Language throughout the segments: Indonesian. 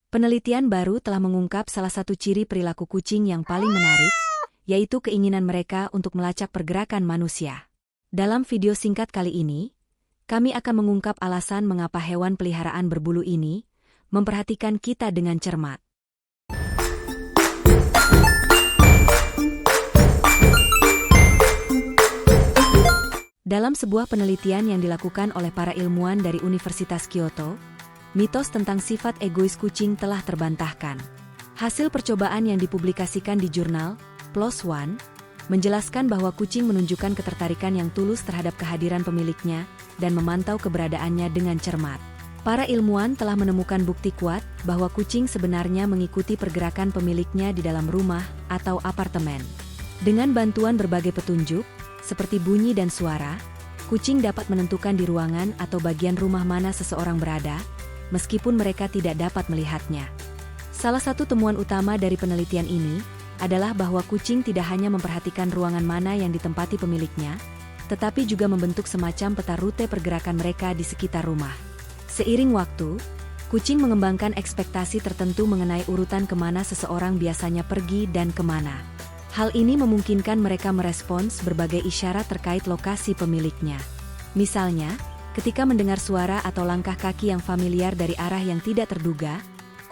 Penelitian baru telah mengungkap salah satu ciri perilaku kucing yang paling menarik, yaitu keinginan mereka untuk melacak pergerakan manusia. Dalam video singkat kali ini, kami akan mengungkap alasan mengapa hewan peliharaan berbulu ini memperhatikan kita dengan cermat. Dalam sebuah penelitian yang dilakukan oleh para ilmuwan dari Universitas Kyoto, mitos tentang sifat egois kucing telah terbantahkan. Hasil percobaan yang dipublikasikan di jurnal PLOS ONE menjelaskan bahwa kucing menunjukkan ketertarikan yang tulus terhadap kehadiran pemiliknya dan memantau keberadaannya dengan cermat. Para ilmuwan telah menemukan bukti kuat bahwa kucing sebenarnya mengikuti pergerakan pemiliknya di dalam rumah atau apartemen. Dengan bantuan berbagai petunjuk, seperti bunyi dan suara, kucing dapat menentukan di ruangan atau bagian rumah mana seseorang berada, meskipun mereka tidak dapat melihatnya. Salah satu temuan utama dari penelitian ini adalah bahwa kucing tidak hanya memperhatikan ruangan mana yang ditempati pemiliknya, tetapi juga membentuk semacam peta rute pergerakan mereka di sekitar rumah. Seiring waktu, kucing mengembangkan ekspektasi tertentu mengenai urutan kemana seseorang biasanya pergi dan kemana. Hal ini memungkinkan mereka merespons berbagai isyarat terkait lokasi pemiliknya. Misalnya, ketika mendengar suara atau langkah kaki yang familiar dari arah yang tidak terduga,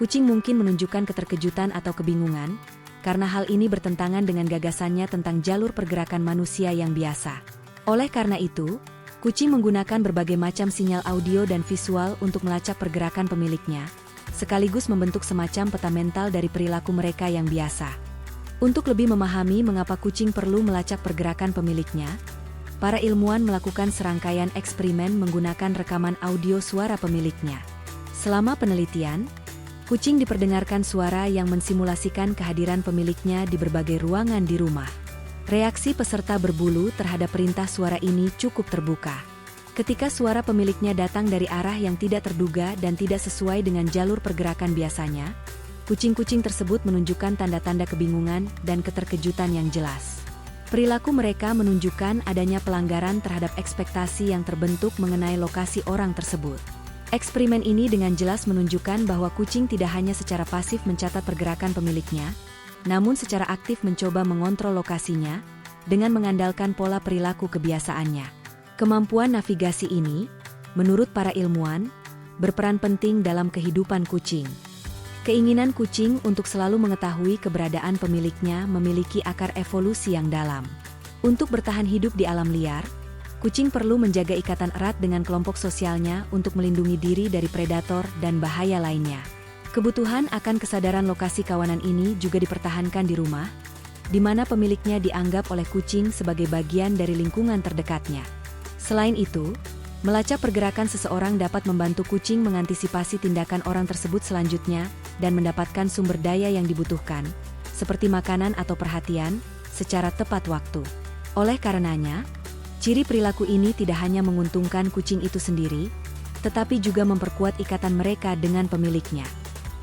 kucing mungkin menunjukkan keterkejutan atau kebingungan, karena hal ini bertentangan dengan gagasannya tentang jalur pergerakan manusia yang biasa. Oleh karena itu, kucing menggunakan berbagai macam sinyal audio dan visual untuk melacak pergerakan pemiliknya, sekaligus membentuk semacam peta mental dari perilaku mereka yang biasa. Untuk lebih memahami mengapa kucing perlu melacak pergerakan pemiliknya, para ilmuwan melakukan serangkaian eksperimen menggunakan rekaman audio suara pemiliknya. Selama penelitian, kucing diperdengarkan suara yang mensimulasikan kehadiran pemiliknya di berbagai ruangan di rumah. Reaksi peserta berbulu terhadap perintah suara ini cukup terbuka. Ketika suara pemiliknya datang dari arah yang tidak terduga dan tidak sesuai dengan jalur pergerakan biasanya, kucing-kucing tersebut menunjukkan tanda-tanda kebingungan dan keterkejutan yang jelas. Perilaku mereka menunjukkan adanya pelanggaran terhadap ekspektasi yang terbentuk mengenai lokasi orang tersebut. Eksperimen ini dengan jelas menunjukkan bahwa kucing tidak hanya secara pasif mencatat pergerakan pemiliknya, namun secara aktif mencoba mengontrol lokasinya dengan mengandalkan pola perilaku kebiasaannya. Kemampuan navigasi ini, menurut para ilmuwan, berperan penting dalam kehidupan kucing. Keinginan kucing untuk selalu mengetahui keberadaan pemiliknya memiliki akar evolusi yang dalam. Untuk bertahan hidup di alam liar, kucing perlu menjaga ikatan erat dengan kelompok sosialnya untuk melindungi diri dari predator dan bahaya lainnya. Kebutuhan akan kesadaran lokasi kawanan ini juga dipertahankan di rumah, di mana pemiliknya dianggap oleh kucing sebagai bagian dari lingkungan terdekatnya. Selain itu, melacak pergerakan seseorang dapat membantu kucing mengantisipasi tindakan orang tersebut selanjutnya dan mendapatkan sumber daya yang dibutuhkan, seperti makanan atau perhatian, secara tepat waktu. Oleh karenanya, ciri perilaku ini tidak hanya menguntungkan kucing itu sendiri, tetapi juga memperkuat ikatan mereka dengan pemiliknya.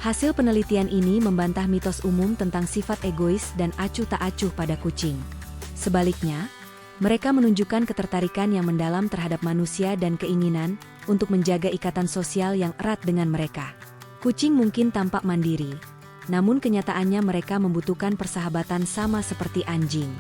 Hasil penelitian ini membantah mitos umum tentang sifat egois dan acuh tak acuh pada kucing. Sebaliknya, mereka menunjukkan ketertarikan yang mendalam terhadap manusia dan keinginan untuk menjaga ikatan sosial yang erat dengan mereka. Kucing mungkin tampak mandiri, namun kenyataannya mereka membutuhkan persahabatan sama seperti anjing.